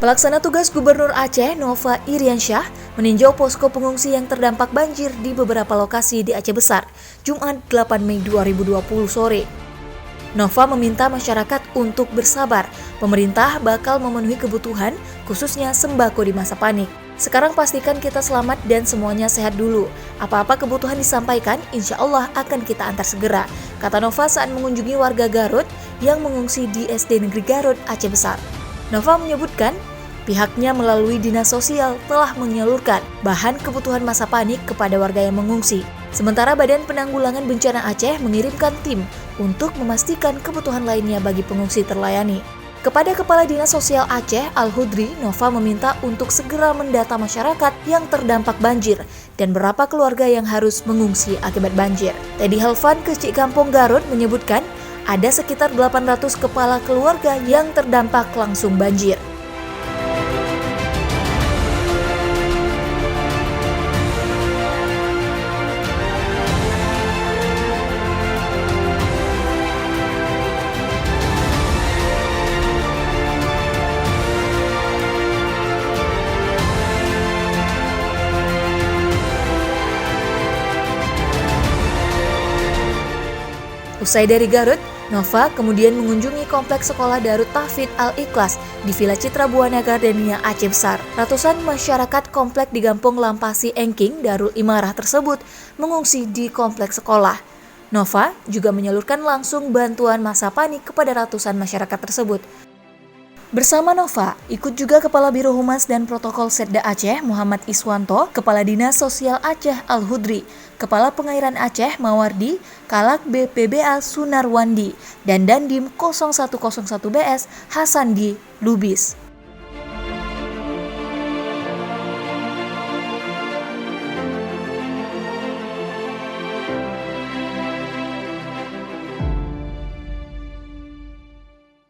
Pelaksana tugas Gubernur Aceh Nova Iriansyah meninjau posko pengungsi yang terdampak banjir di beberapa lokasi di Aceh Besar, Jumat 8 Mei 2020 sore. Nova meminta masyarakat untuk bersabar. Pemerintah bakal memenuhi kebutuhan, khususnya sembako di masa panik. Sekarang pastikan kita selamat dan semuanya sehat dulu. Apa-apa kebutuhan disampaikan, insya Allah akan kita antar segera, kata Nova saat mengunjungi warga Garut yang mengungsi di SD Negeri Garut, Aceh Besar. Nova menyebutkan, pihaknya melalui Dinas Sosial telah menyalurkan bahan kebutuhan masa panik kepada warga yang mengungsi. Sementara Badan Penanggulangan Bencana Aceh mengirimkan tim untuk memastikan kebutuhan lainnya bagi pengungsi terlayani. Kepada Kepala Dinas Sosial Aceh, Al-Hudri, Nova meminta untuk segera mendata masyarakat yang terdampak banjir dan berapa keluarga yang harus mengungsi akibat banjir. Teddy Halvan ke Cikampong Garut menyebutkan, ada sekitar 800 kepala keluarga yang terdampak langsung banjir. Usai dari Garut, Nova kemudian mengunjungi kompleks sekolah Darut Tahfidz Al-Ikhlas di Villa Citra Buana Gardenia, Aceh Besar. Ratusan masyarakat komplek di Gampong Lampasi Engking, Darul Imarah tersebut mengungsi di kompleks sekolah. Nova juga menyalurkan langsung bantuan masa panik kepada ratusan masyarakat tersebut. Bersama Nova, ikut juga Kepala Biro Humas dan Protokol Setda Aceh Muhammad Iswanto, Kepala Dinas Sosial Aceh Al-Hudri, Kepala Pengairan Aceh Mawardi, Kalak BPBA Sunarwandi, dan Dandim 0101BS Hasandi Lubis.